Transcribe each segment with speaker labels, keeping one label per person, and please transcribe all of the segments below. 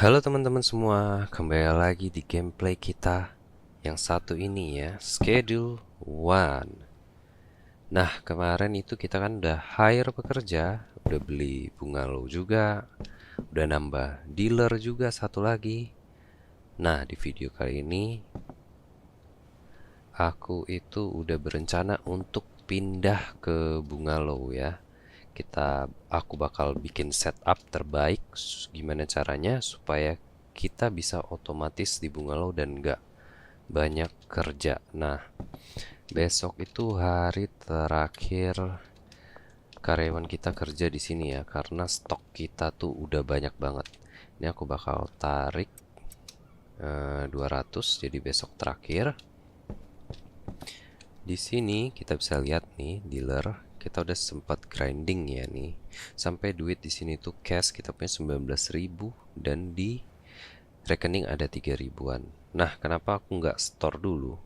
Speaker 1: Halo teman-teman semua, kembali lagi di gameplay kita yang satu ini ya, Schedule One. Nah, kemarin itu kita kan udah hire pekerja, udah beli bungalow juga, udah nambah dealer juga satu lagi. Nah, di video kali ini aku itu udah berencana untuk pindah ke bungalow ya. Aku bakal bikin setup terbaik gimana caranya supaya kita bisa otomatis di bungalow dan nggak banyak kerja. Nah, besok itu hari terakhir karyawan kita kerja di sini ya, karena stok kita tuh udah banyak banget. Ini aku bakal tarik 200, jadi besok terakhir. Di sini kita bisa lihat nih dealer, kita udah sempat grinding ya nih. Sampai duit di sini tuh cash kita punya 19.000 dan di rekening ada 3 ribuan. Nah, kenapa aku nggak store dulu?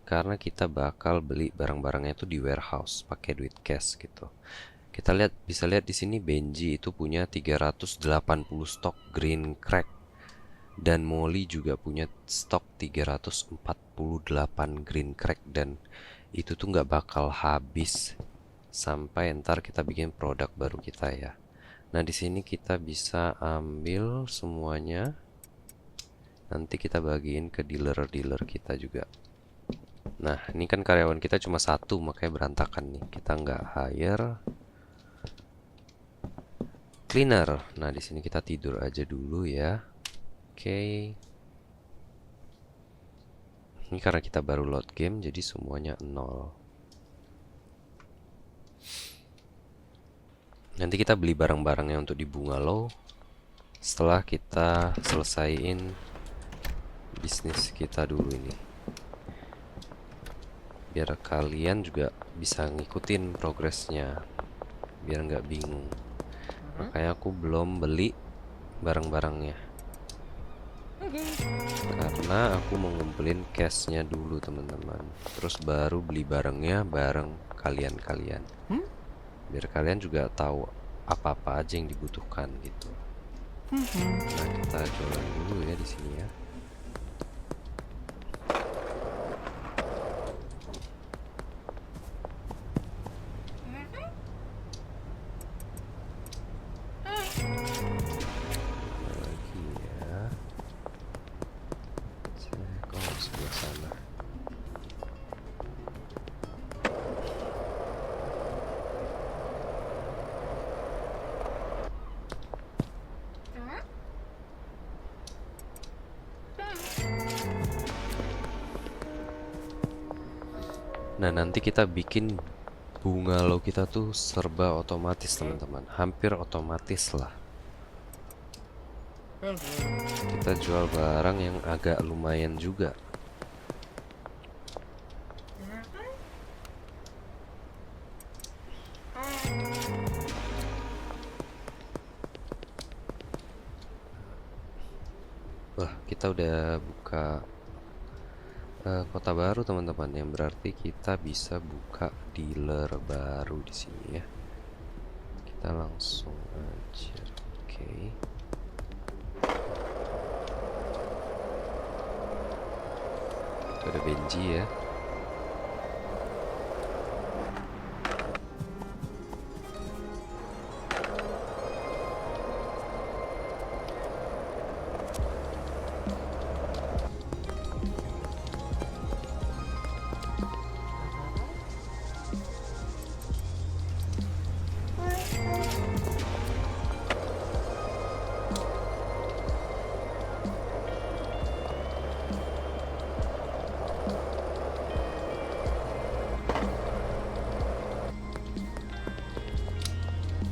Speaker 1: Karena kita bakal beli barang-barangnya itu di warehouse pakai duit cash gitu. Kita bisa lihat di sini Benji itu punya 380 stok green crack dan Molly juga punya stok 348 green crack, dan itu tuh nggak bakal habis sampai ntar kita bikin produk baru kita ya. Nah, di sini kita bisa ambil semuanya. Nanti kita bagiin ke dealer-dealer kita juga. Nah, ini kan karyawan kita cuma satu, makanya berantakan nih. Kita nggak hire cleaner. Nah, di sini kita tidur aja dulu ya. Oke. Ini karena kita baru load game, jadi semuanya nol. Nanti kita beli barang-barangnya untuk di bungalow setelah kita selesaiin bisnis kita dulu ini. Biar kalian juga bisa ngikutin progresnya, biar nggak bingung. Makanya aku belum beli barang-barangnya, karena aku mau ngumpulin cashnya dulu teman-teman. Terus baru beli barangnya bareng kalian-kalian. Biar kalian juga tahu apa-apa aja yang dibutuhkan gitu. Nah, kita jualan dulu ya di sini ya. Lagi ya. Kok sebelah sana. Nah, nanti kita bikin bungalow kita tuh serba otomatis teman-teman, hampir otomatis lah. Kita jual barang yang agak lumayan juga. Wah, kita udah buka kota baru teman-teman, yang berarti kita bisa buka dealer baru di sini ya. Kita langsung aja. Oke. Itu ada Benji ya.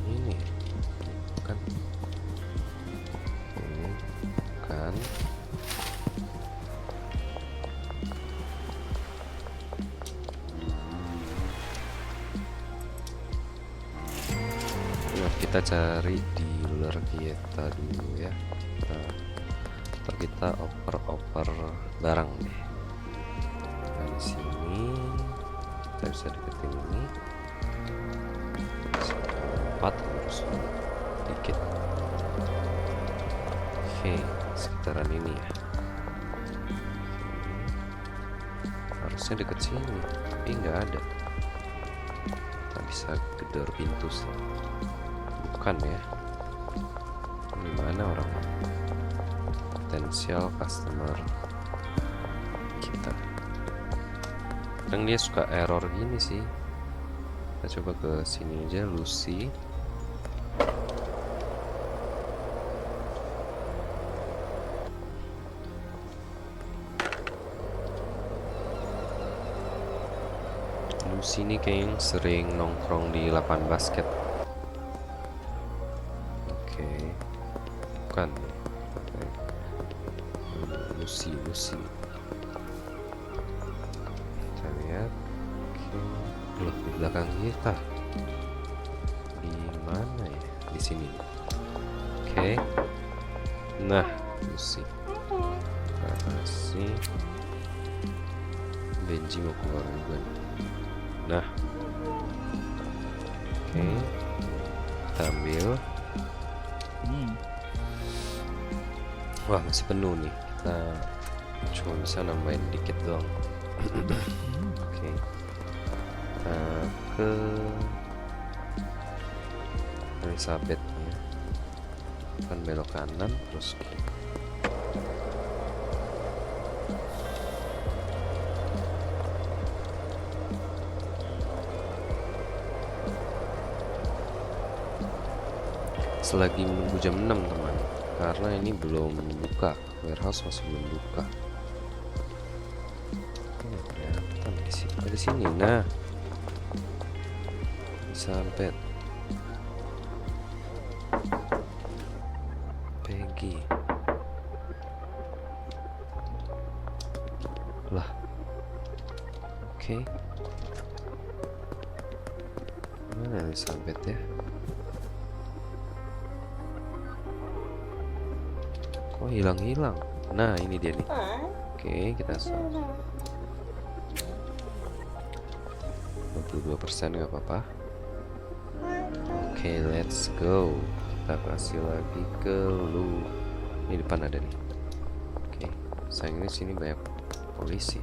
Speaker 1: Ini kan, ini kan. Nah, kita cari dealer kita dulu ya. Nah, atau kita oper-oper barang deh. Nah, di sini kita bisa deketin ini. 4 harus dikit. Oke, sekitaran ini ya. Harusnya deket sini, tapi nggak ada. Kita bisa gedor pintu sih. Bukan ya. Ini mana orang potensial customer kita? Kadang dia suka error gini sih. Kita coba ke sini aja, Lucy. Lucy ini kayaknya sering nongkrong di lapangan basket. Oke, bukan nih. Oke. Lucy. Kita lihat. Oke. Loh, di belakang kita. Di mana ya? Di sini. Oke. Nah, Lucy. Kita kasih. Benji mau keluar juga nih. Nah, oke, kita ambil. Wah, masih penuh nih. Kita cuma bisa nambahin dikit doang. Oke, kita ke Elizabeth ya. Kan belok kanan terus kiri. Selagi menunggu jam 6 teman, karena ini belum buka, warehouse masih belum buka. Ini kelihatan di sini, di sini. Nah, sampai Peggy lah. Oke, mana Elizabeth ya? Oh, hilang. Nah, ini dia nih. Oke, kita 22% nggak apa-apa. Oke, let's go. Kita kasih lagi ke lu. Ini depan ada nih. Oke, sayang ini sini banyak polisi.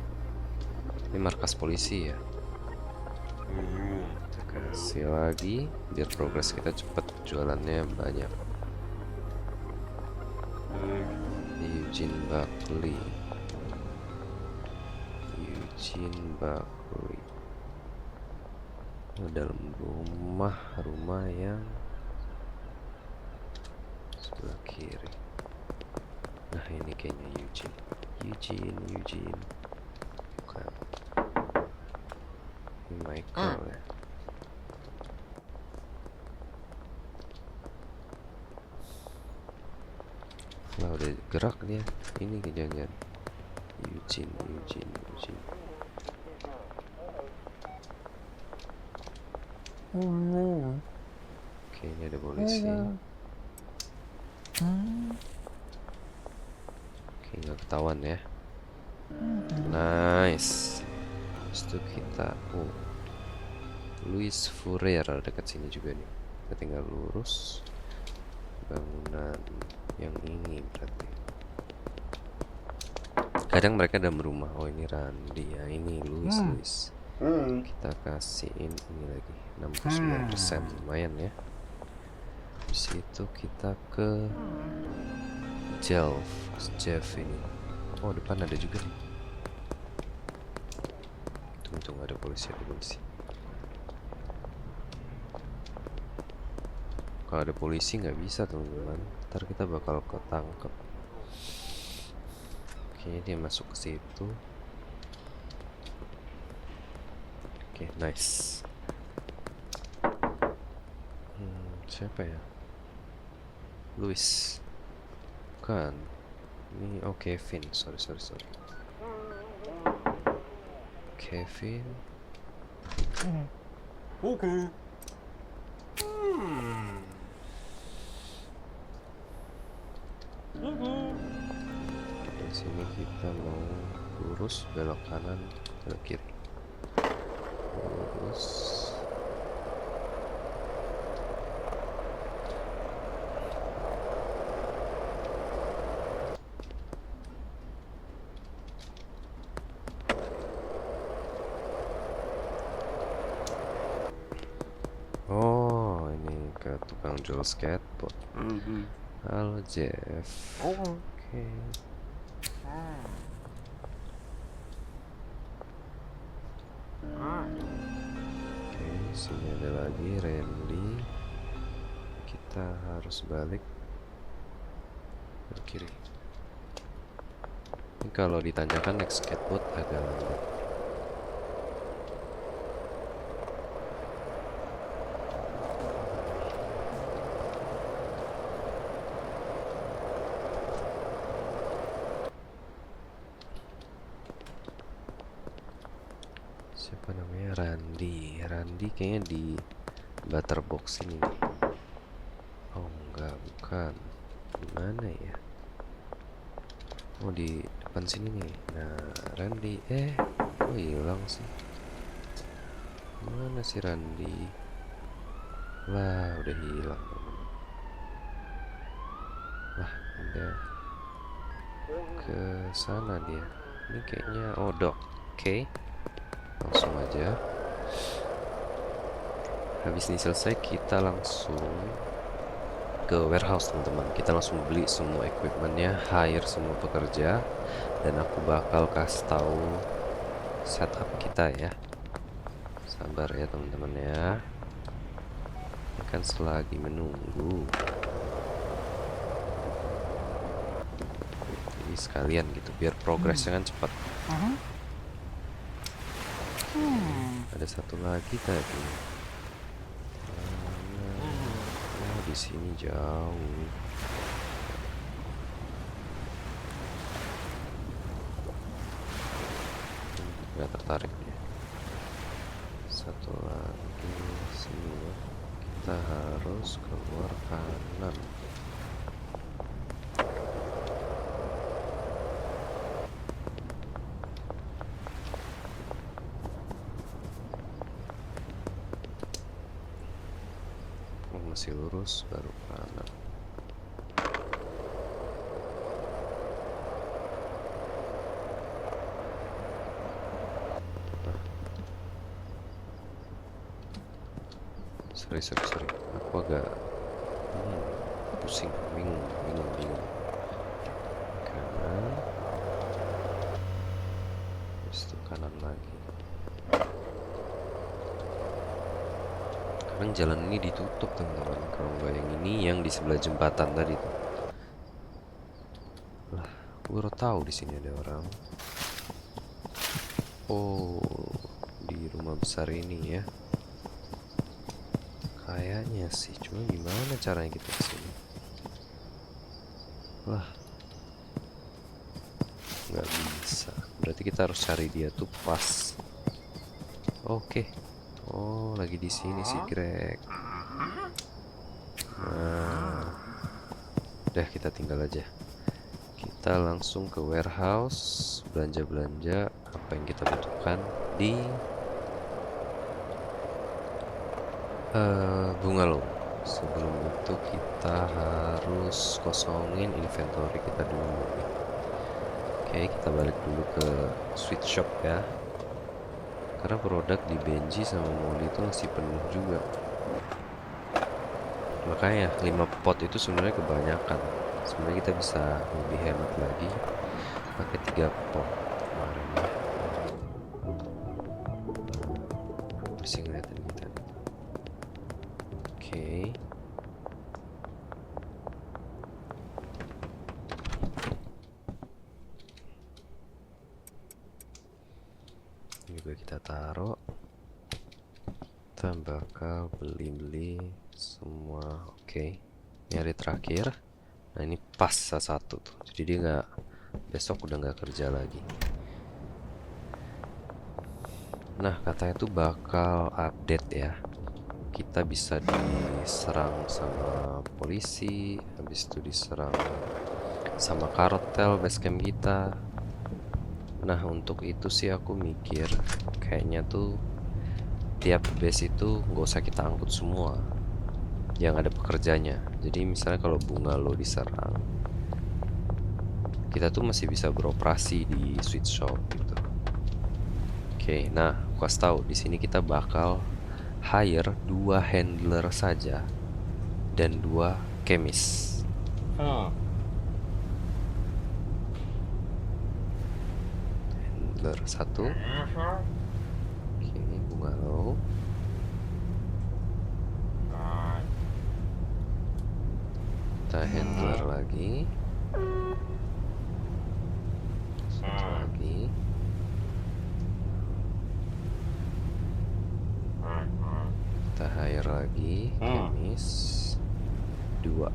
Speaker 1: Ini markas polisi ya. Kita kasih lagi biar progres kita cepet, jualannya banyak. Eugene Buckley. Dalam rumah yang sebelah kiri. Nah, ini kayaknya Eugene. Bukan. Ini Michael ya. Lah, udah gerak dia. Ini kejadian Eugene. Oke, ini ada polisi. Oke, nggak ketahuan ya. Nice. Terus itu kita Louis Fourier dekat sini juga nih. Kita tinggal lurus bangunan yang ini berarti. Kadang mereka dalam rumah. Oh, ini Randy ya, ini Louis. Kita kasihin ini lagi 69%, lumayan ya. Habis itu kita ke Jeff ini. Oh, depan ada juga nih. Tunggu, ada polisi. Kalau ada polisi nggak bisa teman-teman, ntar kita bakal ketangkep. Kayaknya dia masuk ke situ. Oke, nice. Siapa ya? Louis. Bukan. Ini Kevin. Sorry. Kevin.
Speaker 2: Oke.
Speaker 1: Di sini kita mau lurus, belok kanan, belok kiri. Lurus. tukang jual skateboard. Halo Jeff. Oke. Oke, sini ada lagi Randy. Kita harus balik ke kiri. Ini kalau ditanyakan naik skateboard agak lambat. Siapa namanya? Randy. Randy kayaknya di Butterbox ini. Oh enggak, bukan. Di mana ya? Oh di depan sini nih. Nah, Randy. Kok hilang sih? Mana sih Randy? Lah, udah hilang. Lah, udah ke sana dia. Ini kayaknya Odok. Oke. Langsung aja. Habis ini selesai, kita langsung ke warehouse teman-teman. Kita langsung beli semua equipmentnya, hire semua pekerja, dan aku bakal kasih tahu setup kita ya. Sabar ya teman-teman ya. Ini kan selagi menunggu, jadi sekalian gitu biar progresnya kan cepat. Ada satu lagi tadi. Oh, di sini jauh. Nggak tertarik ya. Satu lagi sini ya. Kita harus keluar kanan. Masih lurus baru kanan. Sorry, aku agak pusing, bingung. Kanan, habis itu kanan lagi. Sekarang jalan ini ditutup teman-teman. Kalau nggak yang ini, yang di sebelah jembatan tadi tuh. Lah, aku baru tahu di sini ada orang. Oh, di rumah besar ini ya. Kayaknya sih, cuma gimana caranya kita kesini? Lah, nggak bisa. Berarti kita harus cari dia tuh pas. Oke. Oh, lagi di sini sih Greg. Nah, udah kita tinggal aja. Kita langsung ke warehouse, belanja apa yang kita butuhkan di Bungalow. Sebelum itu kita harus kosongin inventory kita dulu. Oke, kita balik dulu ke sweet shop ya. Karena produk di Benji sama Molly itu masih penuh juga. Makanya 5 pot itu sebenarnya kebanyakan. Sebenarnya kita bisa lebih hemat lagi pakai 3 pot kemarin ya. Masih ngeliatin kita. Oke. Ini juga kita taruh. Kita bakal beli semua. Oke. Ini hari terakhir. Nah ini pas satu tuh. Jadi dia nggak, besok udah nggak kerja lagi. Nah katanya tuh bakal update ya. Kita bisa diserang sama polisi, habis itu diserang sama kartel basecamp kita. Nah untuk itu sih aku mikir kayaknya tuh tiap base itu nggak usah kita angkut semua yang ada pekerjanya. Jadi misalnya kalau Bungalow diserang, kita tuh masih bisa beroperasi di sweet shop gitu. Oke, nah aku kasih tahu di sini kita bakal hire 2 handler saja dan 2 kemis. Handler 1. Oke, bungalow. Kita handler lagi. Satu lagi. Kita hire lagi kemis 2.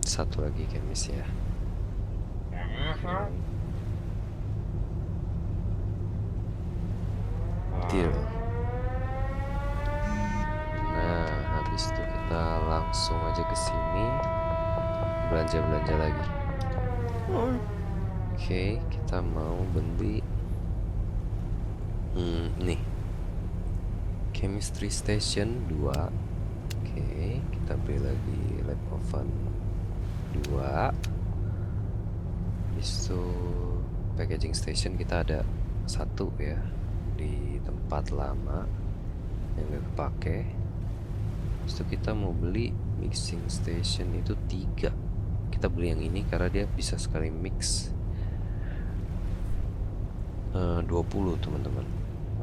Speaker 1: Satu lagi kemis ya. Deal. Nah, habis itu kita langsung aja ke sini belanja-belanja lagi. Oke, kita mau beli nih chemistry station 2. Oke, kita beli lagi lab oven 2. Habis itu packaging station kita ada 1 ya di tempat lama yang gak kepake. Habis itu kita mau beli mixing station itu 3. Kita beli yang ini karena dia bisa sekali mix 20 teman-teman,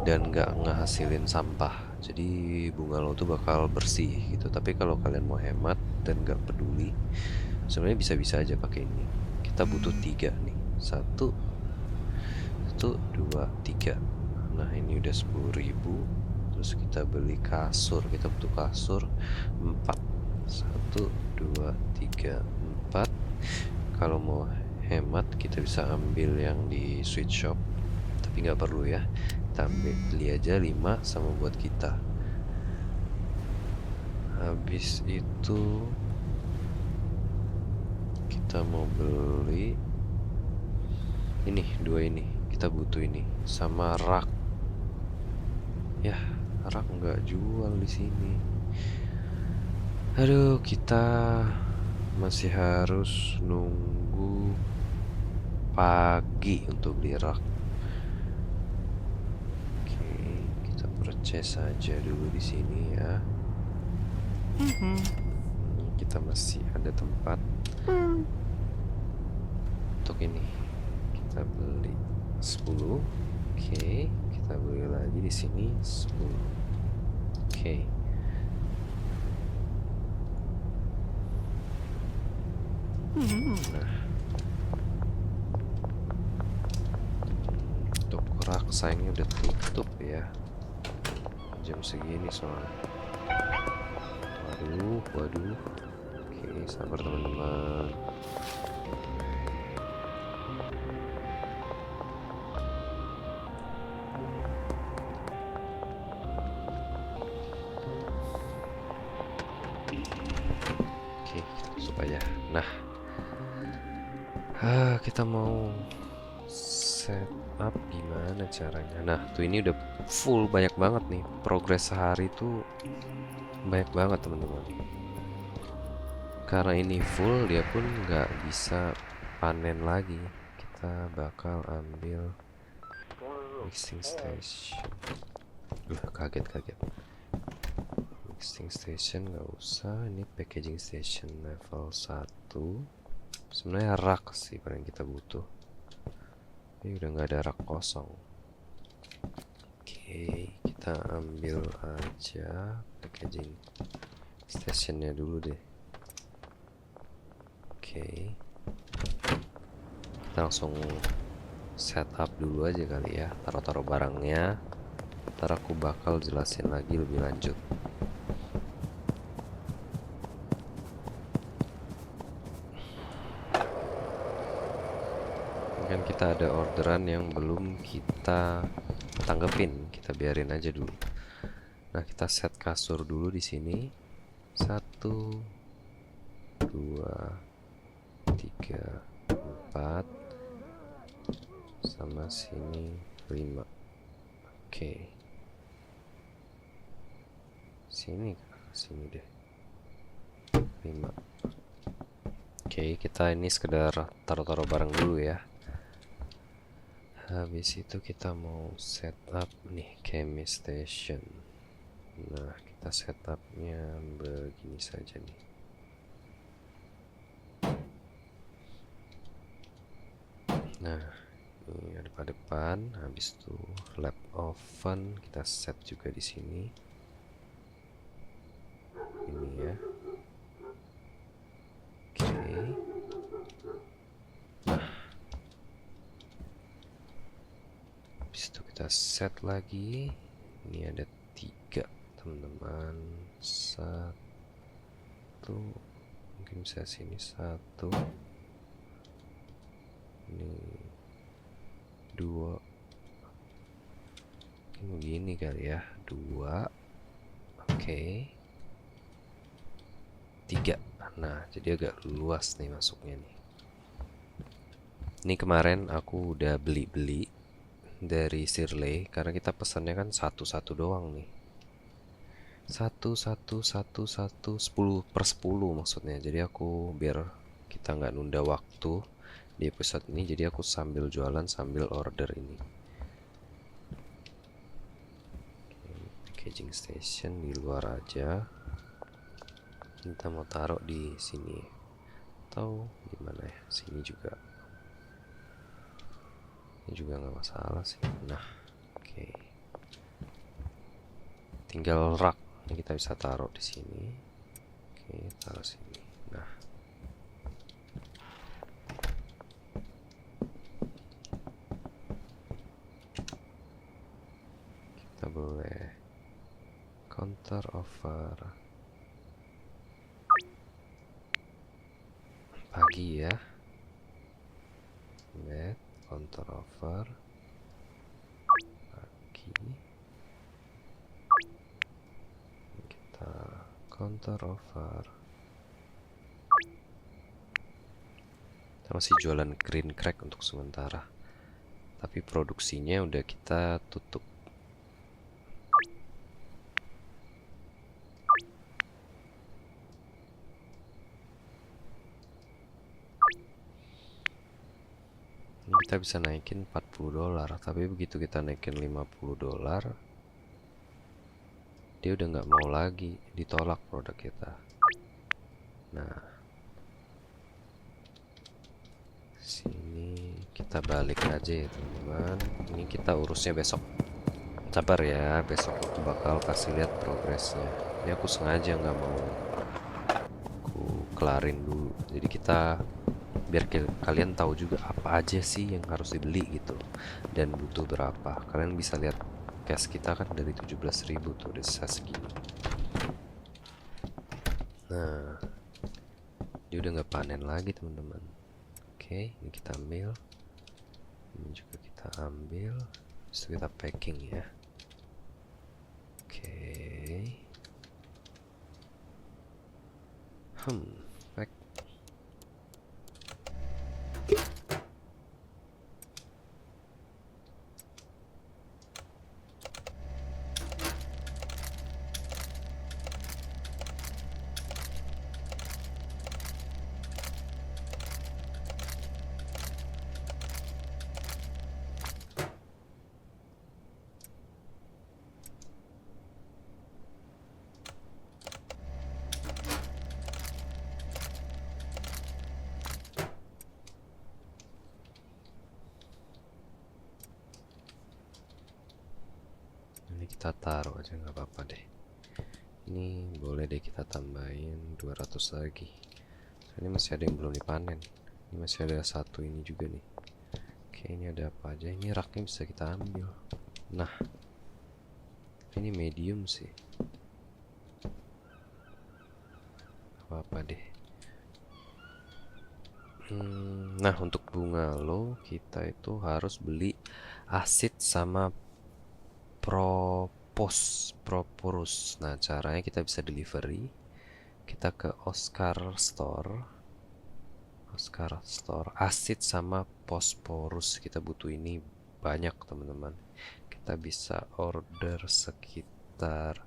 Speaker 1: dan nggak ngehasilin sampah. Jadi bungalow tuh bakal bersih gitu. Tapi kalau kalian mau hemat dan nggak peduli, sebenarnya bisa-bisa aja pakai ini. Kita butuh 3 nih. 1, 2, 3. Nah ini udah 10.000. Terus kita beli kasur. Kita butuh kasur 4. 1, 2, 3, 4. Kalau mau hemat kita bisa ambil yang di sweet shop, tapi nggak perlu ya. Kita beli aja 5 sama buat kita. Habis itu kita mau beli ini 2 ini. Kita butuh ini sama rak. Ya, rak nggak jual di sini. Aduh, kita masih harus nunggu pagi untuk beli rak. Oke, kita purchase aja dulu di sini ya. Kita masih ada tempat untuk ini. Kita beli 10. Oke, kita beli lagi di sini 10. Oke. Nah, untuk rak sayangnya udah tutup ya. Jam segini soalnya. Waduh. Oke, sabar teman-teman. Oke, kita tutup aja. Nah, kita mau setup gimana caranya? Nah, tuh ini udah full, banyak banget nih. Progres sehari tuh banyak banget teman-teman. Karena ini full, dia pun nggak bisa panen lagi. Kita bakal ambil mixing station. Kaget. Mixing station nggak usah. Ini packaging station level 1. Sebenarnya rak sih paling kita butuh. Ini udah nggak ada rak kosong. Oke, kita ambil aja packaging stationnya dulu deh. Oke, kita langsung setup dulu aja kali ya, taruh-taruh barangnya. Ntar aku bakal jelasin lagi lebih lanjut. Mungkin kita ada orderan yang belum kita tanggepin, kita biarin aja dulu. Nah, kita set kasur dulu di sini. 1, 2, 3, 4, sama sini 5. Oke, sini deh 5. Oke, Oke, kita ini sekedar taruh-taruh barang dulu ya. Habis itu kita mau setup nih chemist station. Nah, kita setupnya begini saja nih. Nah, ini ada pada depan. Habis itu lab oven kita set juga di sini. Ini ya. Oke. Nah, habis itu kita set lagi. Ini ada 3 teman-teman. 1, mungkin bisa sini 1. Ini 2. Mungkin begini kali ya. 2. Oke. 3. Nah, jadi agak luas nih masuknya nih. Ini kemarin aku udah beli dari Shirley karena kita pesannya kan satu-satu doang nih. 10 maksudnya. Jadi aku biar kita nggak nunda waktu di episode ini, jadi aku sambil jualan sambil order ini. Packaging station di luar aja. Kita mau taruh di sini atau di mana ya? Sini juga. Ini juga nggak masalah sih. Nah, oke. Tinggal rak. Ini kita bisa taruh di sini. Oke, taruh sini. Nah, kita boleh counter over pagi ya. Net counter over pagi. Kita counter over. Kita masih jualan green crack untuk sementara, tapi produksinya udah kita tutup. Ini kita bisa naikin $40, tapi begitu kita naikin $50, dia udah nggak mau lagi, ditolak produk kita. Nah, sini kita balik aja ya teman-teman. Ini kita urusnya besok. Sabar ya, besok aku bakal kasih lihat progresnya. Ini aku sengaja nggak mau aku kelarin dulu. Jadi kita biar kalian tahu juga apa aja sih yang harus dibeli gitu dan butuh berapa. Kalian bisa lihat cash kita kan dari 17.000 tuh udah sisa segini. Nah, dia udah nggak panen lagi teman-teman. Oke, ini kita ambil, ini juga kita ambil, terus kita packing ya. Oke, pack. Kita taruh aja nggak apa-apa deh. Ini boleh deh kita tambahin 200 lagi. Ini masih ada yang belum dipanen. Ini masih ada satu ini juga nih. Oke, ini ada apa aja? Ini raknya bisa kita ambil. Nah, ini medium sih. Apa-apa deh. Nah, untuk bunga lo kita itu harus beli asid sama Proporus. Nah, caranya kita bisa delivery. Kita ke Oscar Store. Asid sama Posporus. Kita butuh ini banyak, teman-teman. Kita bisa order sekitar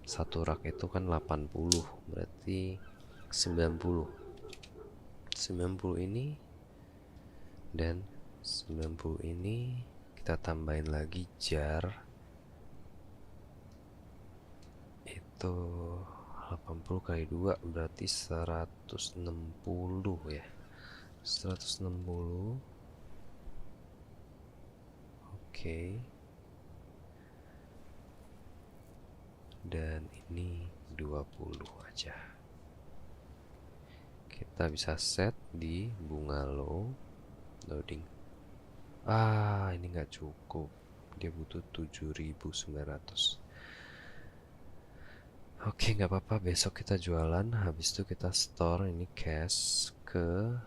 Speaker 1: satu rak itu kan 80, berarti 90. 90 ini dan 90 ini. Kita tambahin lagi jar itu 80 kali 2 berarti 160 ya. 160. Oke. Dan ini 20 aja. Kita bisa set di bunga loading. Ini nggak cukup. Dia butuh 7.900. Oke, nggak apa-apa. Besok kita jualan. Habis itu kita store ini cash ke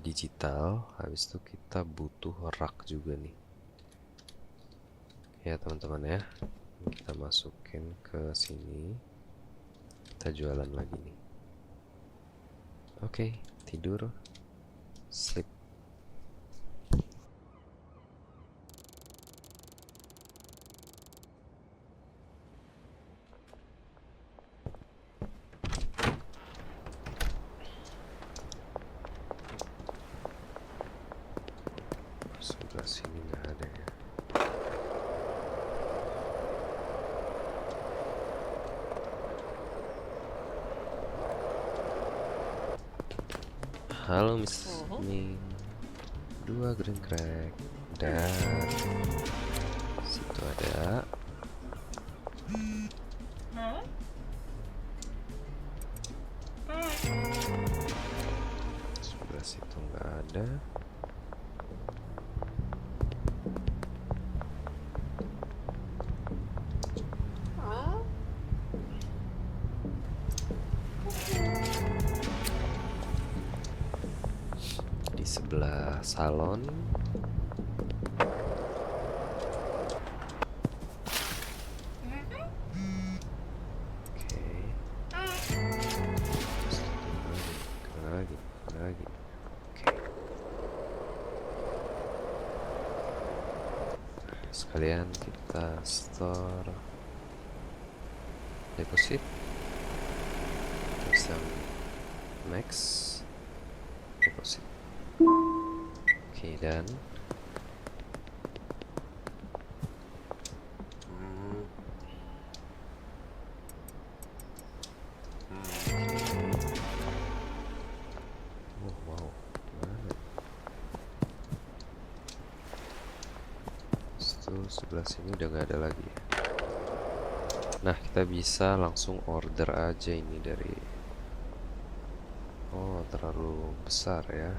Speaker 1: digital. Habis itu kita butuh rak juga nih. Ya teman-teman ya. Kita masukin ke sini. Kita jualan lagi nih. Oke, tidur. Sleep. Sebelah sini nggak ada ya. Halo Miss Ming. 2 green crack. Dan situ ada. Sebelah situ nggak ada. Di sebelah salon. Lagi. Oke. Sekalian kita store deposit. Bisa max deposit. Oke, dan sebelah sini udah nggak ada lagi ya. Nah, kita bisa langsung order aja ini dari. Oh, terlalu besar ya.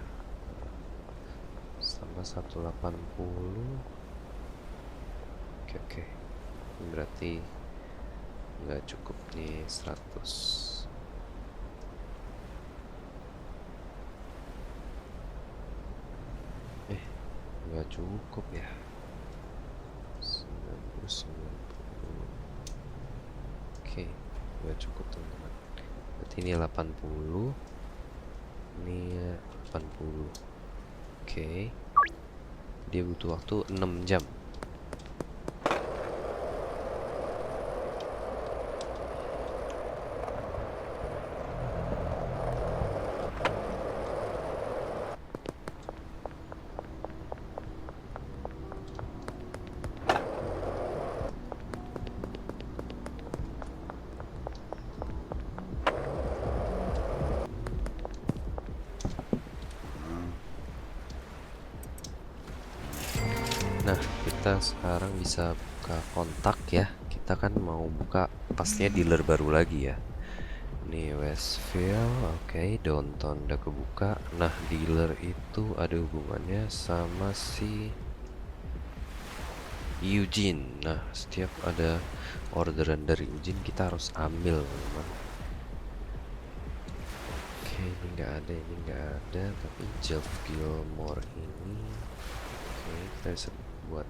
Speaker 1: Sama 180. Oke. Ini berarti nggak cukup nih 100. Nggak cukup ya. 90. Oke, nggak cukup teman-teman. Berarti ini 80. Ini 80. Oke. Dia butuh waktu 6 jam. Nah, kita sekarang bisa buka kontak ya. Kita kan mau buka pastinya dealer baru lagi ya. Ini Westfield, oke, Downtown udah kebuka. Nah, dealer itu ada hubungannya sama si Eugene. Nah, setiap ada orderan dari Eugene kita harus ambil, teman-teman. Oke, ini nggak ada. Tapi Jeff Gilmore ini, oke, kita bisa buat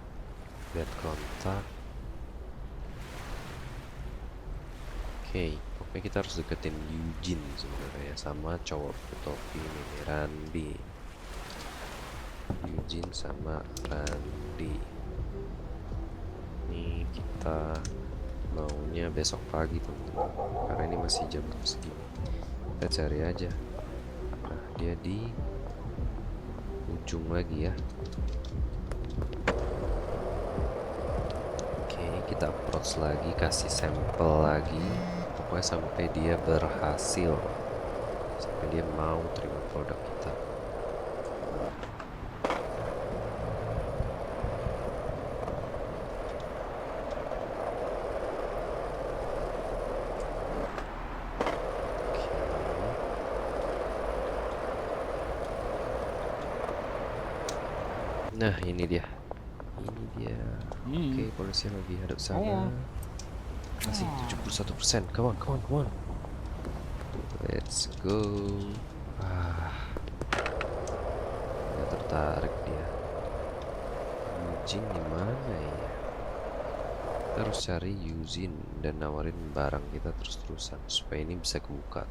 Speaker 1: lihat kontak. Oke, pokoknya kita harus deketin Eugene sebenarnya, sama cowok bertopi ini, Randy. Eugene sama Randy. Ini kita maunya besok pagi teman-teman, karena ini masih jam segini. Kita cari aja. Nah, dia di ujung lagi ya. Oke, kita approach lagi, kasih sampel lagi. Pokoknya sampai dia berhasil, sampai dia mau terima produk kita. Nah, ini dia. Oke, polisi lagi hadap sana. Masih 71%. Come on. Let's go. Nggak tertarik dia. Eugene di mana ya? Kita harus cari Eugene dan nawarin barang kita terus-terusan supaya ini bisa kebuka.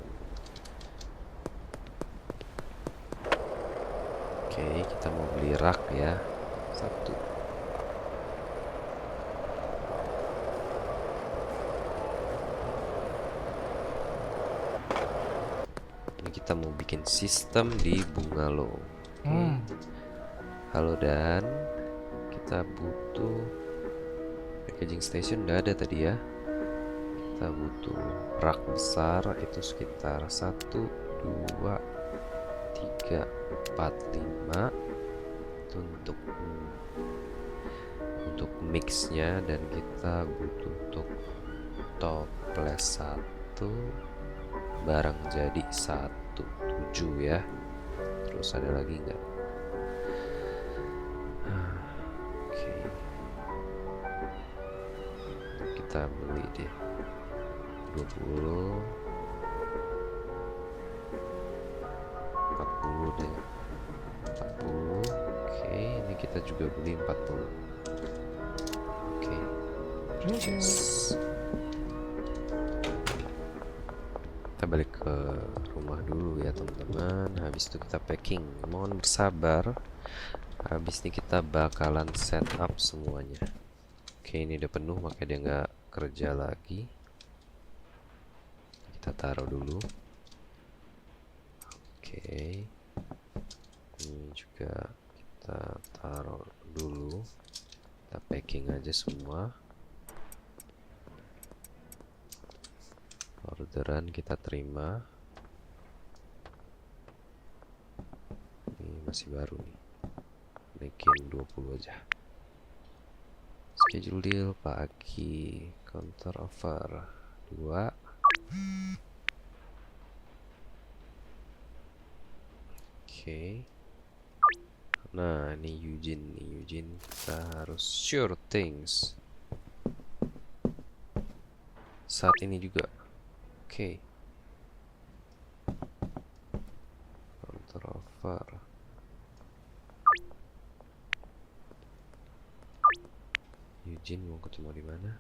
Speaker 1: Oke, kita mau beli rak ya. Satu. Ini kita mau bikin sistem di bungalow. Halo Dan, kita butuh packaging station. Udah ada tadi ya. Kita butuh rak besar, itu sekitar 1, 2, 3, 4, 5. Itu untuk mixnya, dan kita butuh untuk toples 1, barang jadi 1, 7 ya. Terus ada lagi nggak? Oke, kita beli deh 20, 40 deh, 40. Oke, ini kita juga beli 40. Oke, purchase. Kita balik ke rumah dulu ya teman-teman. Habis itu kita packing. Mohon bersabar. Habis ini kita bakalan setup semuanya. Oke, ini udah penuh, makanya dia nggak kerja lagi. Kita taruh dulu. Oke, ini juga kita taruh dulu. Kita packing aja semua. Orderan kita terima. Ini masih baru nih, naikin 20 aja. Schedule deal pagi, counter offer 2. Oke. Nah, ini Eugene kita harus sure things saat ini juga. Oke. Counter offer. Eugene mau ketemu di mana?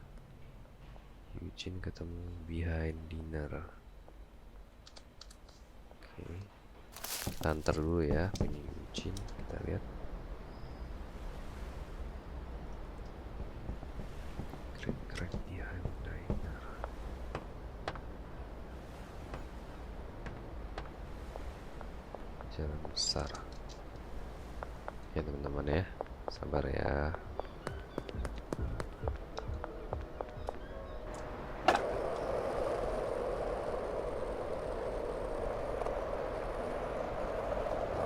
Speaker 1: Eugene ketemu behind dinner. Oke. Kita antar dulu ya punya Eugene. Kita lihat. Crack behind dinner. Jalan besar. Ya teman-teman ya, sabar ya.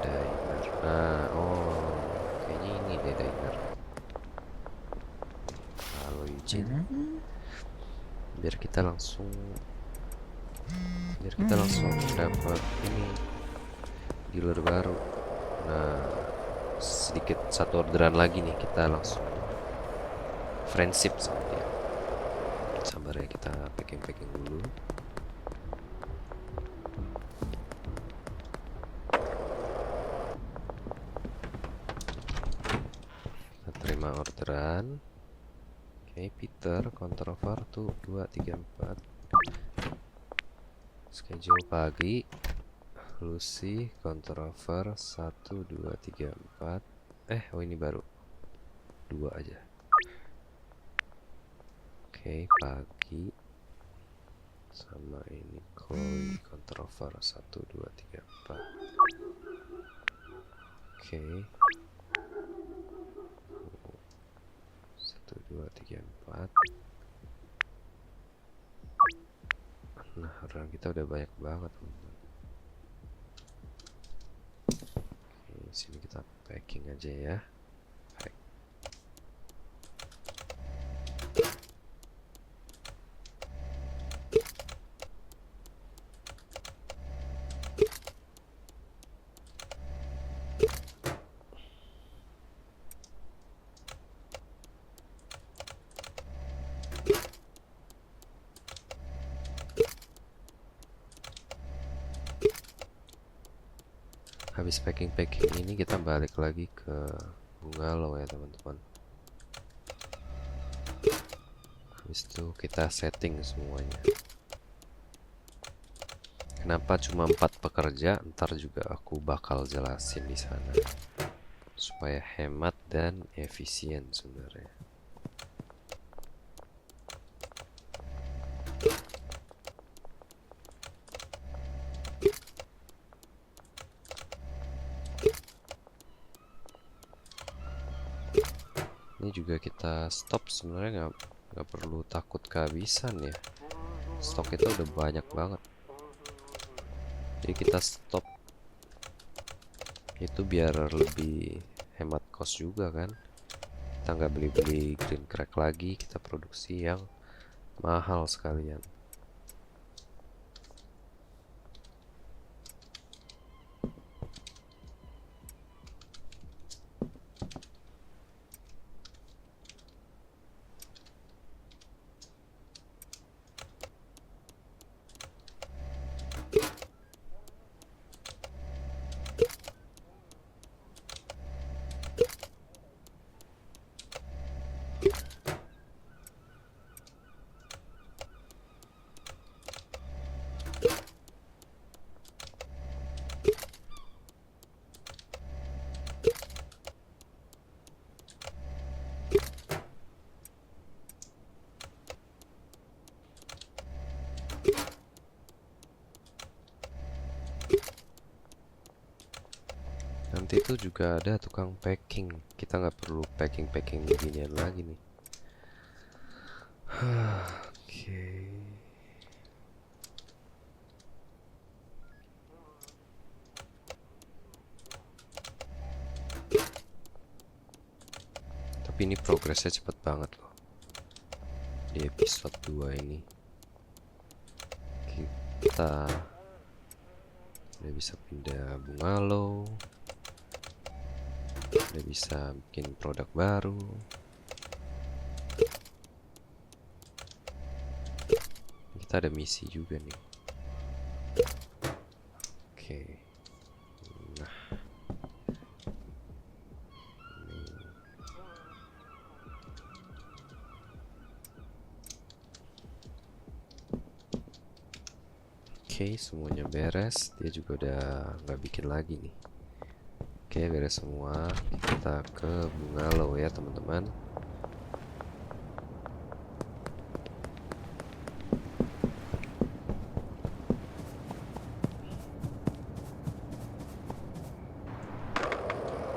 Speaker 1: Diner. Nah, oh, kayaknya ini deh diner. Halo Eugene. Biar kita langsung dapat ini dealer baru. Nah, sedikit satu orderan lagi nih, kita langsung friendship sama dia. Sabar ya, kita packing dulu. Kita terima orderan. Oke, Peter counter offer 1, 2, 3, 4. Schedule pagi. Lucy counter offer 1, 2, 3, 4. Oh ini baru 2 aja. Oke, pagi sama ini koi controller 1 2 3 4. Oke. 1 2 3 4. Nah, orang kita udah banyak banget, teman-teman. Oke, sini kita packing aja ya. Pack. Habis packing ini kita balik lagi ke bungalow ya, teman-teman. Habis itu kita setting semuanya. Kenapa cuma 4 pekerja? Ntar juga aku bakal jelasin di sana. Supaya hemat dan efisien sebenarnya. Ini juga kita stop, sebenarnya nggak perlu takut kehabisan ya. Stok kita udah banyak banget. Jadi kita stop itu biar lebih hemat cost juga kan. Kita nggak beli-beli green crack lagi, kita produksi yang mahal sekalian. Nanti itu juga ada tukang packing. Kita nggak perlu packing beginian lagi nih. Oke. Tapi ini progresnya cepet banget loh. Di episode 2 ini kita udah bisa pindah bungalow, udah bisa bikin produk baru. Kita ada misi juga nih. Oke. Nah, oke, semuanya beres. Dia juga udah nggak bikin lagi nih. Oke, beres semua. Kita ke bungalow ya, teman-teman.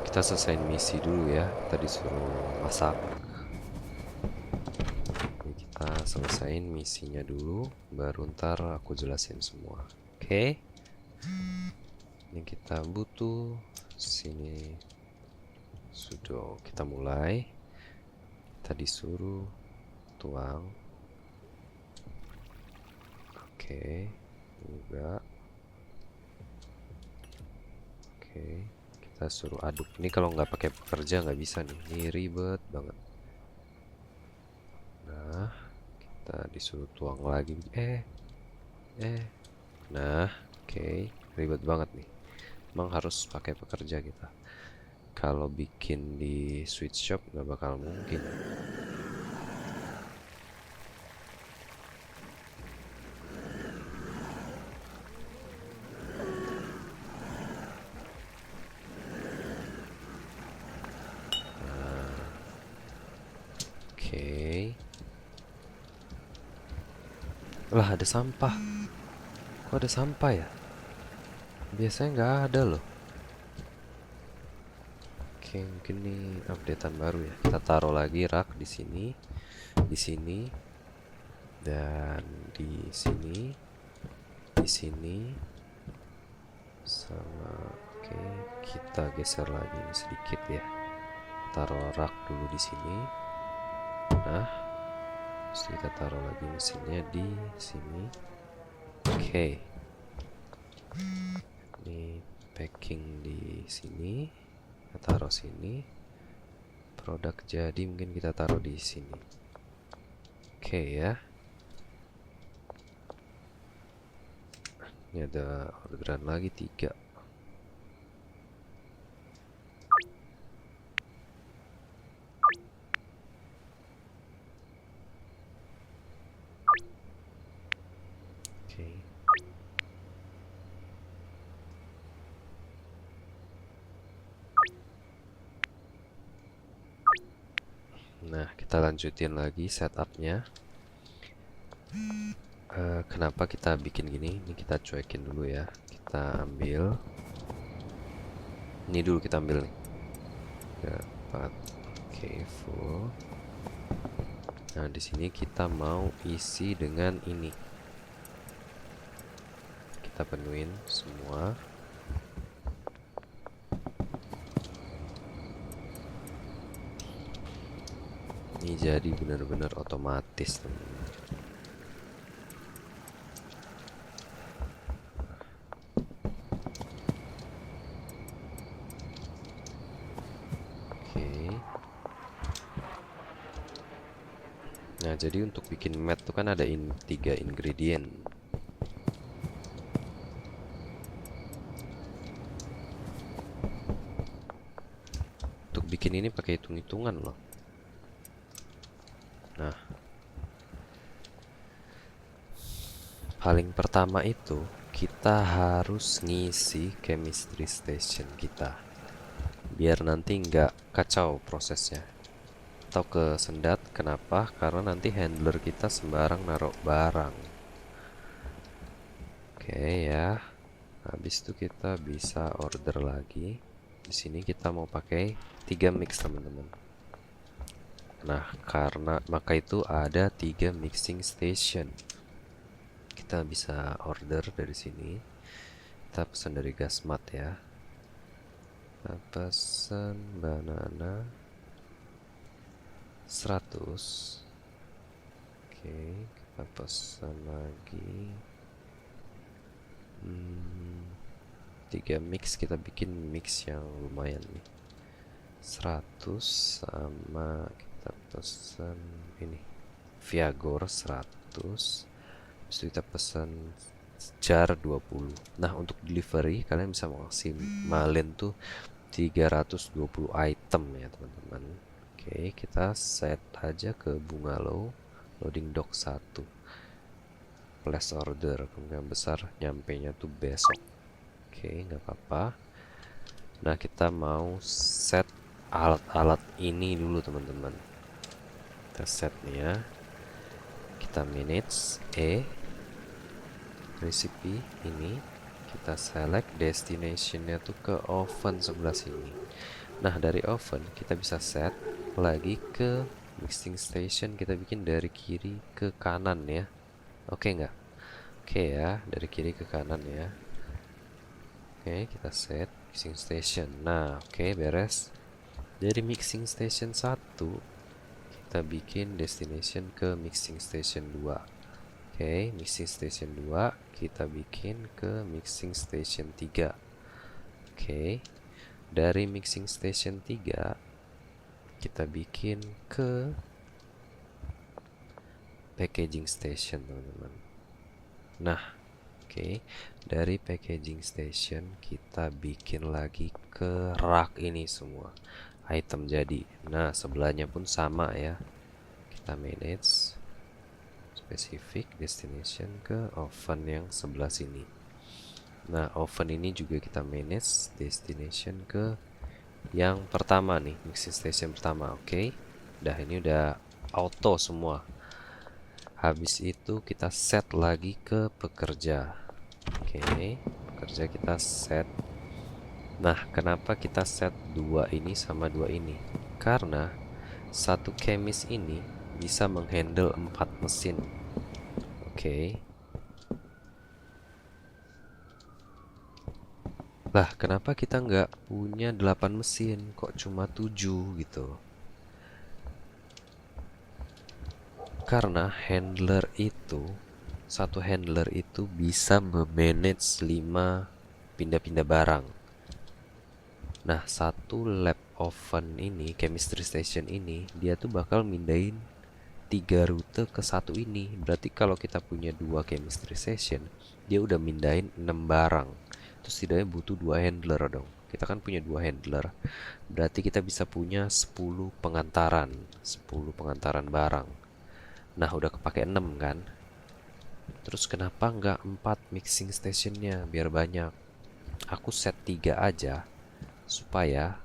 Speaker 1: Kita selesaiin misi dulu ya. Kita disuruh masak. Kita selesaiin misinya dulu, baru ntar aku jelasin semua. Oke. Yang kita butuh sini sudah, kita mulai. Kita disuruh tuang. Oke, juga. Oke, kita suruh aduk. Ini kalau nggak pakai pekerja nggak bisa nih. Ini ribet banget. Nah, kita disuruh tuang lagi. Nah, oke, ribet banget nih. Emang harus pakai pekerja kita. Kalau bikin di sweet shop nggak bakal mungkin. Oke. Lah, ada sampah. Kok ada sampah ya? Biasanya nggak ada loh. Oke, mungkin nih updatean baru ya. Kita taruh lagi rak di sini, dan di sini, di sini, sama. Oke, kita geser lagi sedikit ya. Taruh rak dulu di sini. Nah, terus kita taruh lagi mesinnya di sini. Oke, ini packing di sini. Kita taruh sini. Produk jadi mungkin kita taruh di sini. Oke ya. Ini ada orderan lagi 3. Oke. Nah, kita lanjutin lagi setupnya. Kenapa kita bikin gini? Ini kita cuekin dulu ya. Kita ambil. Ini dulu kita ambil nih. 4. Oke, full. Nah, di sini kita mau isi dengan ini. Kita penuhin semua. Ini jadi benar-benar otomatis, teman-teman. Oke. Nah, jadi untuk bikin mat tuh kan ada 3 ingredient. Untuk bikin ini pakai hitung-hitungan loh. Nah, paling pertama itu kita harus ngisi chemistry station kita, biar nanti nggak kacau prosesnya atau kesendat. Kenapa? Karena nanti handler kita sembarang naruh barang. Oke ya. Habis itu kita bisa order lagi. Di sini kita mau pakai 3 mix, teman-teman. Nah, karena maka itu ada 3 mixing station. Kita bisa order dari sini. Kita pesan dari Gasmat ya. Kita pesan banana 100. Oke, kita pesan lagi 3 mix. Kita bikin mix yang lumayan nih, 100. Sama kita pesan ini Viagor 100. Terus kita pesan jar 20. Nah, untuk delivery kalian bisa maksimalin tuh 320 item ya, teman-teman. Oke, kita set aja ke Bungalow loading dock 1. Place order, kemungkinan besar nyampe nya tuh besok. Oke, nggak apa-apa. Nah, kita mau set alat-alat ini dulu, teman-teman. Kita set nih ya. Kita manage recipe ini. Kita select destinationnya tuh ke oven sebelah sini. Nah, dari oven kita bisa set lagi ke mixing station. Kita bikin dari kiri ke kanan ya. Oke nggak? Oke ya, dari kiri ke kanan ya. Oke, kita set mixing station. Nah, oke, beres. Dari mixing station 1 kita bikin destination ke mixing station 2. Oke, mixing station 2 kita bikin ke mixing station 3. Oke, dari mixing station 3 kita bikin ke packaging station, teman-teman. Nah, oke, dari packaging station kita bikin lagi ke rak ini semua item jadi. Nah, sebelahnya pun sama ya. Kita manage specific destination ke oven yang sebelah sini. Nah, oven ini juga kita manage destination ke yang pertama nih, mixing station pertama. Oke, udah, ini udah auto semua. Habis itu kita set lagi ke pekerja. Oke, pekerja kita set. Nah, kenapa kita set dua ini sama dua ini? Karena satu chemist ini bisa menghandle 4 mesin. Oke. Lah, kenapa kita nggak punya 8 mesin? Kok cuma 7 gitu? Karena satu handler itu bisa memanage 5 pindah-pindah barang. Nah, satu lab oven ini, chemistry station ini, dia tuh bakal mindahin 3 rute ke satu ini. Berarti kalau kita punya 2 chemistry station, dia udah mindahin 6 barang. Terus setidaknya butuh 2 handler dong. Kita kan punya 2 handler. Berarti kita bisa punya 10 pengantaran. 10 pengantaran barang. Nah, udah kepake 6 kan? Terus kenapa nggak 4 mixing stationnya biar banyak? Aku set 3 aja supaya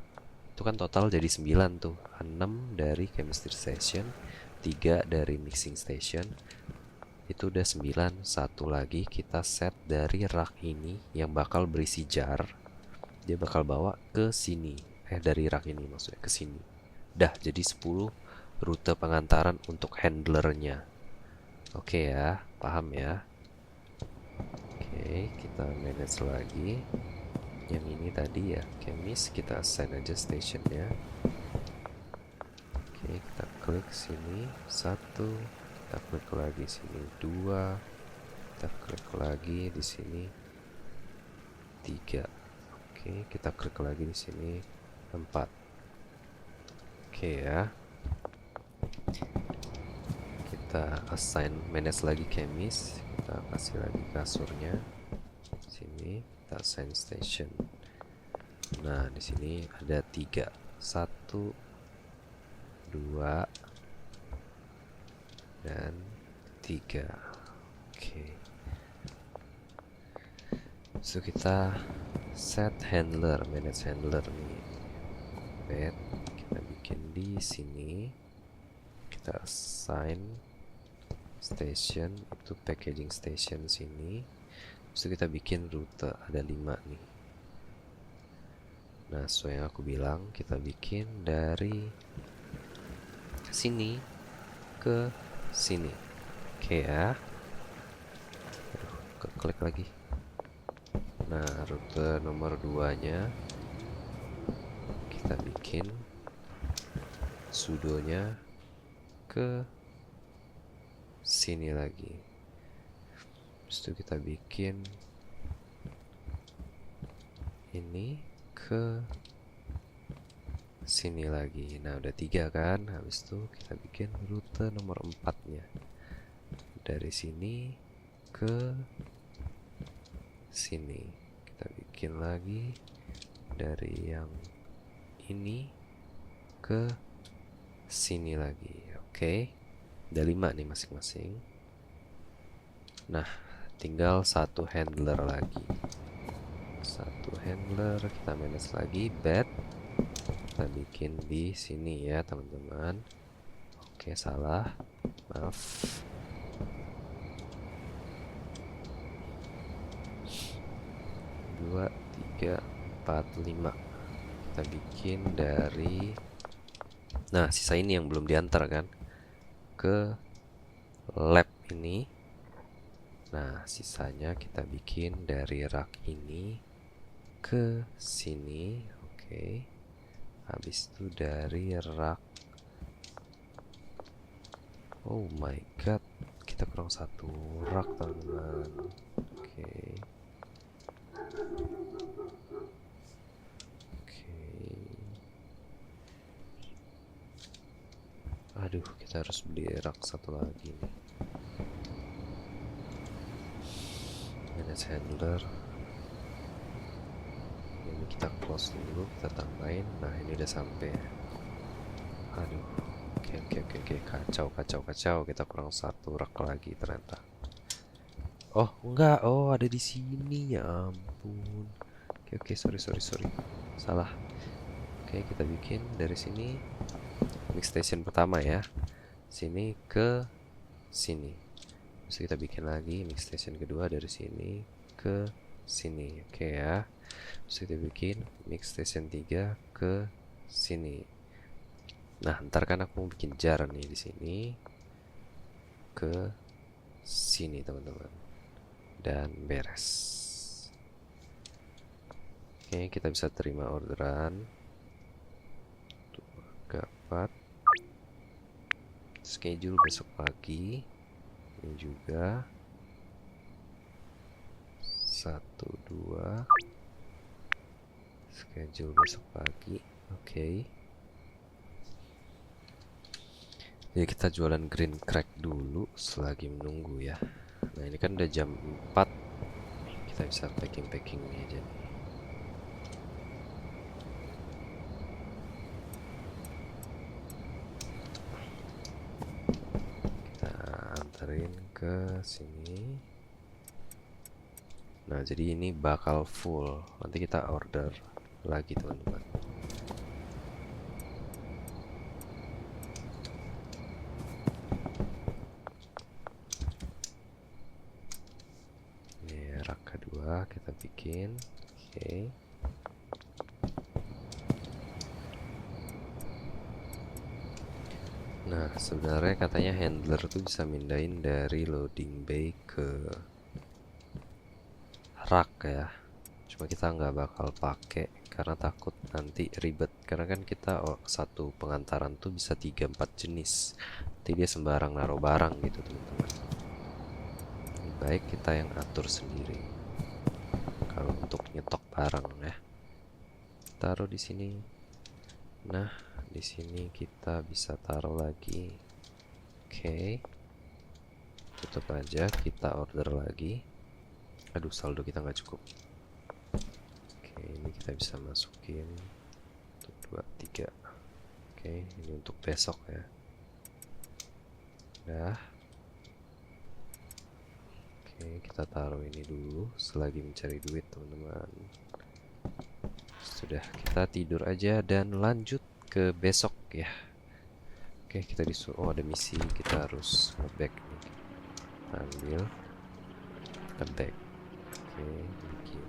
Speaker 1: itu kan total jadi 9 tuh. 6 dari chemistry station, 3 dari mixing station. Itu udah 9. Satu lagi kita set dari rak ini yang bakal berisi jar. Dia bakal bawa ke sini. Dari rak ini maksudnya ke sini. Dah jadi 10 rute pengantaran untuk handlernya. Oke ya, paham ya? Oke, kita manage lagi. Yang ini tadi ya, chemist, kita assign aja stationnya. Oke, kita klik sini 1, kita klik lagi sini 2, kita klik lagi di sini 3. Oke, kita klik lagi di sini 4. Oke ya. Kita assign manage lagi chemist, kita kasih lagi kasurnya. Sini kita assign station. Nah, di sini ada 3. 1, 2, dan 3. Oke. So kita set handler, manage handler nih. Bed kita bikin di sini. Kita assign station, itu packaging station sini. Terus kita bikin rute, ada 5 nih. Nah, sesuai yang aku bilang, kita bikin dari sini ke sini. Oke ya. Klik lagi. Nah, rute nomor 2 nya kita bikin sudonya ke sini lagi. Terus itu kita bikin ini ke sini lagi. Nah, udah 3 kan. Habis itu kita bikin rute nomor 4 nya dari sini ke sini. Kita bikin lagi dari yang ini ke sini lagi. Oke, ada 5 nih masing-masing. Nah, tinggal satu handler lagi. Satu handler kita manage lagi. Bed kita bikin di sini ya teman-teman. Oke, salah, maaf. Dua, 3, 4, 5 kita bikin dari, nah sisa ini yang belum diantar kan ke lab ini. Nah, sisanya kita bikin dari rak ini ke sini. Oke. Habis itu dari rak, oh my god, kita kurang satu rak teman-teman. Oke. Aduh, kita harus beli rak satu lagi nih. Manage handler. Ini kita close dulu, kita tambahin. Nah, ini udah sampai. Aduh. Oke. Kacau. Kita kurang satu rak lagi ternyata. Oh, enggak. Oh, ada di sini. Ya ampun. Oke, sorry. Salah. Oke, kita bikin dari sini. Mix station pertama ya. Sini ke sini. Terus kita bikin lagi mix station kedua dari sini ke sini. Oke ya. Terus kita bikin mix station 3 ke sini. Nah, ntar kan aku mau bikin jar nih di sini ke sini, teman-teman. Dan beres. Oke, kita bisa terima orderan. Tuh, 4. Schedule besok pagi. Ini juga 1, 2. Schedule besok pagi. Oke. Jadi kita jualan green crack dulu selagi menunggu ya. Nah, ini kan udah jam 4. Kita bisa packing nih aja nih. Kita anterin ke sini. Nah, jadi ini bakal full. Nanti kita order lagi, teman-teman. Ini rak kedua kita bikin. Oke. Nah, sebenarnya katanya handler tuh bisa mindahin dari loading bay ke rak ya. Cuma kita nggak bakal pakai karena takut nanti ribet. Karena kan kita satu pengantaran tuh bisa 3-4 jenis. Nanti dia sembarang naruh barang gitu, teman-teman. Lebih baik kita yang atur sendiri. Kalau untuk nyetok barang ya. Taruh di sini. Nah, di sini kita bisa taruh lagi. Oke. Tutup aja, kita order lagi. Aduh, saldo kita nggak cukup. Oke, ini kita bisa masukin 1, 2, 3. Oke, ini untuk besok ya. Dah. Oke, kita taruh ini dulu selagi mencari duit, teman-teman. Sudah, kita tidur aja dan lanjut ke besok ya. Oke, kita disuruh, oh ada misi, kita harus nge-back nih. Ambil, kita back. Oke, bikin.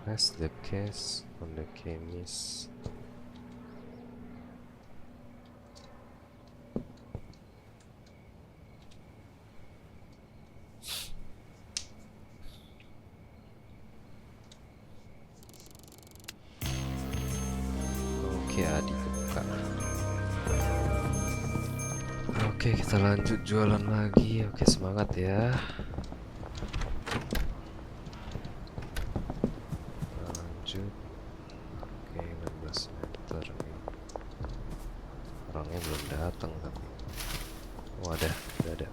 Speaker 1: Press the case on the chemist. Oke, Adi kebuka. Oke, kita lanjut jualan lagi. Oke, semangat ya. Lanjut. Oke, 16 meter nih. Orangnya belum datang tapi. Oh, ada, udah ada.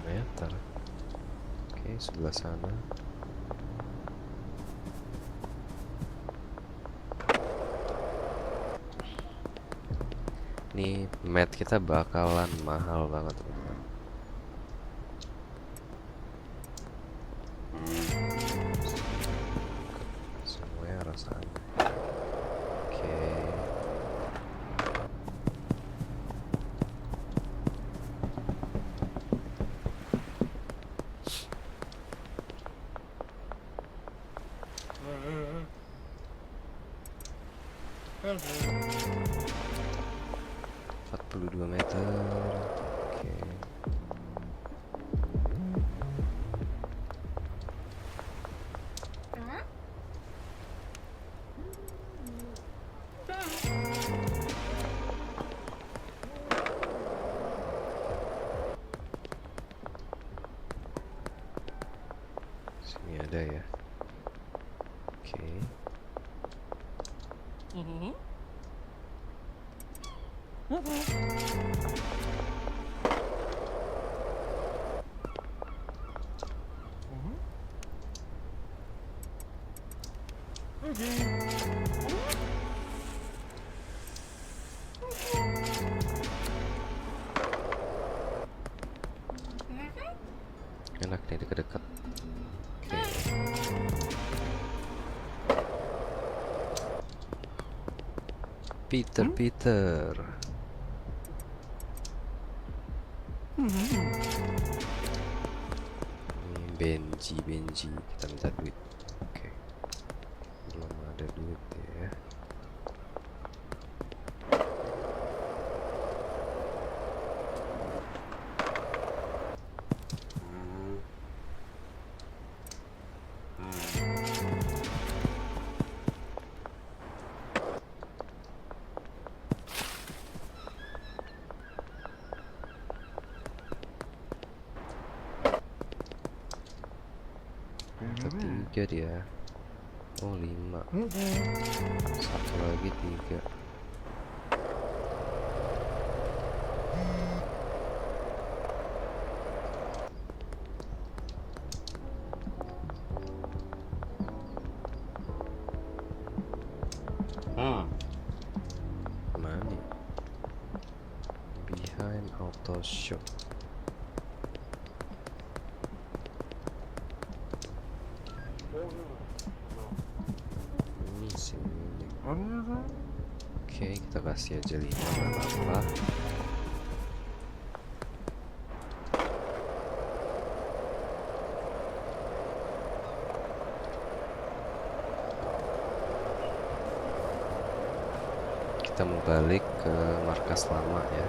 Speaker 1: Meter. Oke, sebelah sana. Nih, mat kita bakalan mahal banget, teman-teman. Semuanya rasanya. Oke. Puluh 42 meter. Oke. Sini ada ya. Oke. Enak nih deket-deket. Oke. Peter. Ini Benji, kita minta duit. Oke. Belum ada duit ya. Tiga dia. Oh 5. Satu lagi 3. Mana? Behind auto shop. Ini sini. Oke, kita kasih aja 5, nggak apa-apa. Kita mau balik ke markas lama ya.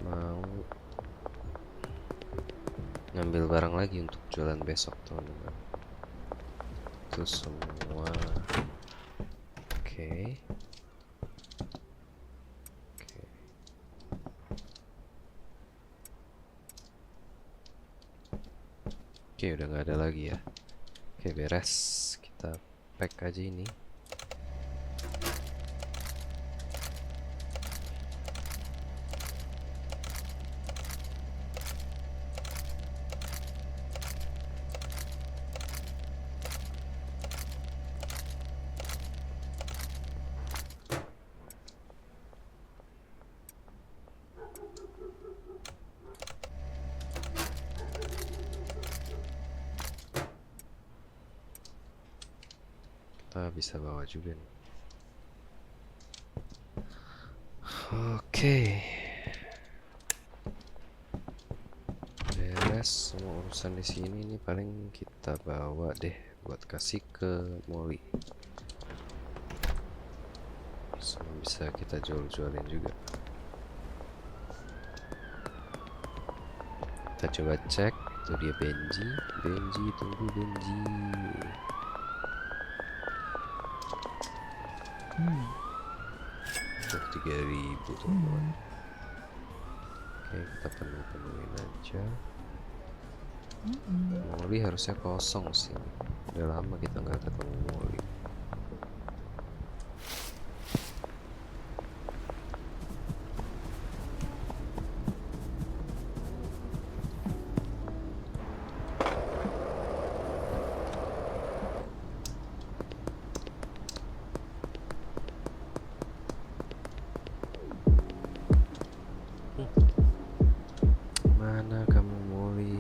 Speaker 1: Mau ngambil barang lagi untuk jualan besok teman-teman. Itu semua. Oke. Oke, udah nggak ada lagi ya. Oke, beres. Kita pack aja ini. Kita bisa bawa juga nih. Oke. Beres semua urusan di sini. Ini paling kita bawa deh buat kasih ke Molly. Semua bisa kita jual-jualin juga. Kita coba cek. Itu dia Benji. Tunggu Benji. Untuk 3.000 teman-teman. Oke, kita penuhin aja. Molly harusnya kosong sih. Udah lama kita nggak ketemu Molly. Mana kamu Molly?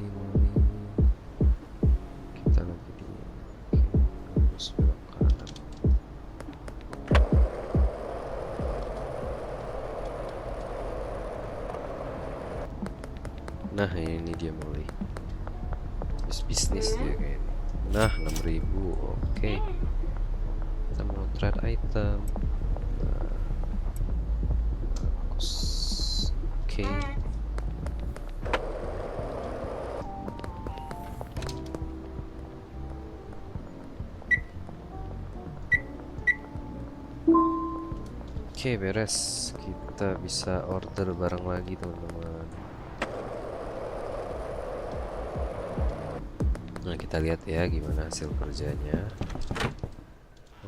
Speaker 1: Kita lagi di harus belok kanan. Nah ini dia Molly. Bisnis dia kayaknya. Nah 6.000. Oke. Kita mau trade item. Nah, bagus. Oke. Oke, beres. Kita bisa order barang lagi, teman-teman. Nah, kita lihat ya gimana hasil kerjanya.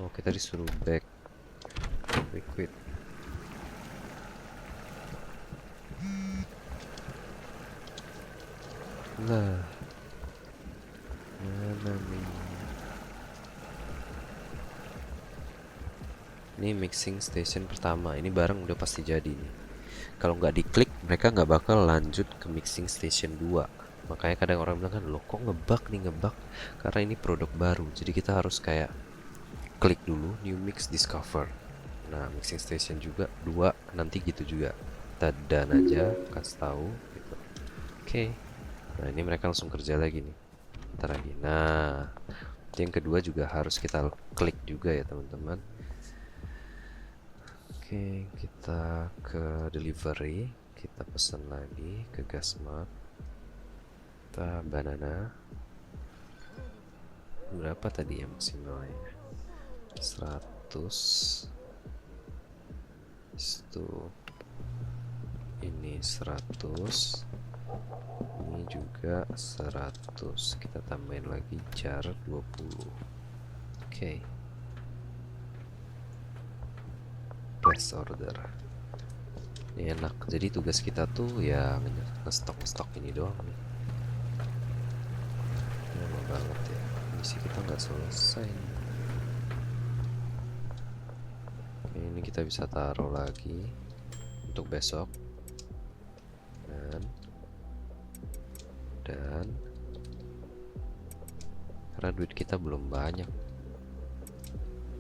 Speaker 1: Oh, kita disuruh back liquid. Lah. Mana nih? Ini mixing station pertama. Ini barang udah pasti jadi nih. Kalau nggak diklik, mereka nggak bakal lanjut ke mixing station 2. Makanya kadang orang bilang kan, loh kok ngebug nih, ngebug. Karena ini produk baru. Jadi kita harus kayak klik dulu new mix discover. Nah, mixing station juga 2 nanti gitu juga. Kita done aja, kasih tahu gitu. Oke. Nah, ini mereka langsung kerja lagi nih. Ntar lagi. Nah, yang kedua juga harus kita klik juga ya, teman-teman. Oke, kita ke delivery, kita pesan lagi ke Gasmart. Kita banana. Berapa tadi ya maksimalnya? 100. Itu ini 100. Ini juga 100. Kita tambahin lagi jar 20. Oke. Place order. Ini enak. Jadi tugas kita tuh ya ngestok ini doang nih. Lama banget ya. Misi kita nggak selesai nih. Oke, ini kita bisa taruh lagi untuk besok. Dan karena duit kita belum banyak.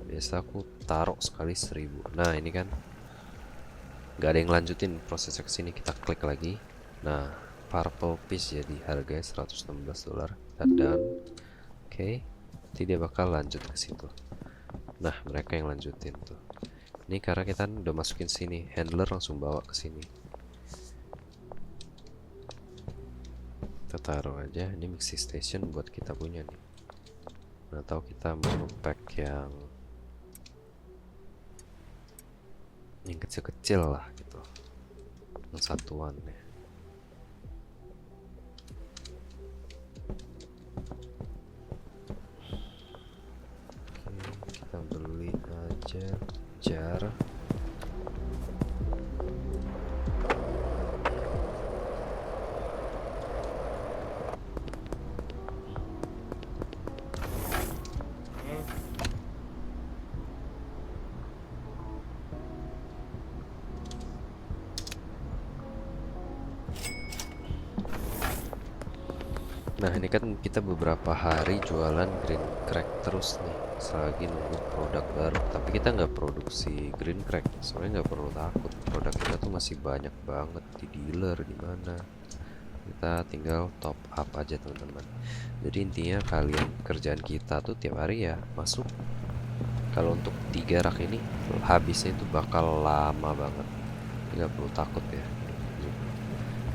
Speaker 1: Biasa aku taruh sekali 1000. Nah, ini kan nggak ada yang lanjutin proses ke sini. Kita klik lagi. Nah, purple piece jadi harganya $116. Kita done. Oke. Nanti dia bakal lanjut ke situ. Nah, mereka yang lanjutin tuh. Ini karena kita udah masukin sini, handler langsung bawa ke sini. Kita taruh aja. Ini mixing station buat kita punya nih. Atau kita mau pack yang kecil-kecil lah gitu, yang satuan ya. Oke, kita beli aja jar. Nah, ini kan kita beberapa hari jualan green crack terus nih, selagi nunggu produk baru. Tapi kita nggak produksi green crack, soalnya nggak perlu takut. Produk kita tuh masih banyak banget di dealer di mana. Kita tinggal top up aja, teman-teman. Jadi intinya kalian, kerjaan kita tuh tiap hari ya masuk. Kalau untuk 3 rak ini habisnya itu bakal lama banget. Nggak perlu takut ya.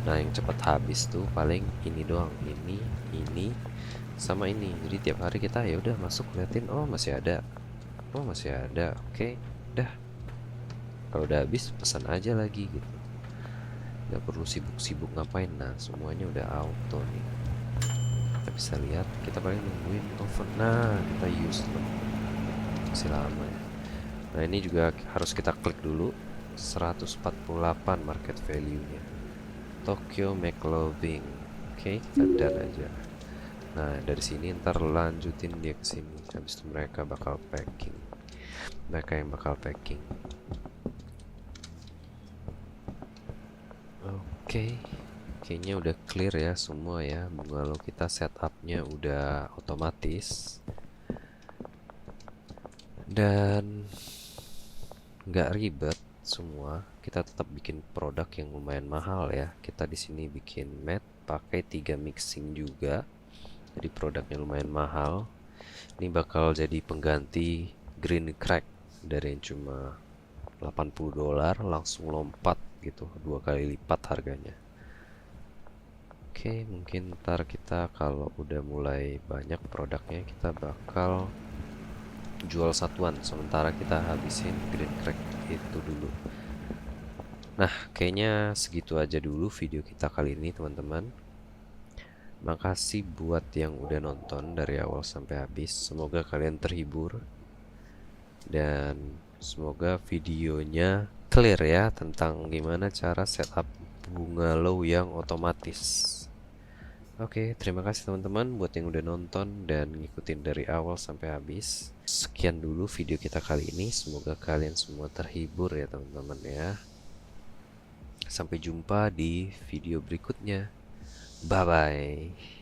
Speaker 1: Nah, yang cepat habis tuh paling ini doang, ini sama ini. Jadi tiap hari kita ya udah masuk liatin, oh masih ada, oke, dah. Kalau udah habis pesan aja lagi gitu, nggak perlu sibuk-sibuk ngapain. Nah, semuanya udah auto nih. Kita bisa lihat, kita paling nungguin oven. Nah, kita use loh, masih lama ya. Nah, ini juga harus kita klik dulu. 148 market value nya Tokyo McLovin. Oke, kita done aja. Nah, dari sini ntar lanjutin dia ke sini. Habis itu mereka bakal packing. Mereka yang bakal packing. Oke. Kayaknya udah clear ya semua ya. Kalau kita setupnya udah otomatis dan nggak ribet semua. Kita tetap bikin produk yang lumayan mahal ya. Kita di sini bikin mat pakai 3 mixing juga. Jadi produknya lumayan mahal. Ini bakal jadi pengganti green crack dari yang cuma $80 langsung lompat gitu, 2 kali lipat harganya. Oke, mungkin ntar kita kalau udah mulai banyak produknya kita bakal jual satuan, sementara kita habisin green crack itu dulu. Nah, kayaknya segitu aja dulu video kita kali ini, teman-teman. Makasih buat yang udah nonton dari awal sampai habis. Semoga kalian terhibur dan semoga videonya clear ya tentang gimana cara setup bungalow yang otomatis. Oke, terima kasih teman-teman buat yang udah nonton dan ngikutin dari awal sampai habis. Sekian dulu video kita kali ini. Semoga kalian semua terhibur ya teman-teman ya. Sampai jumpa di video berikutnya. Bye bye.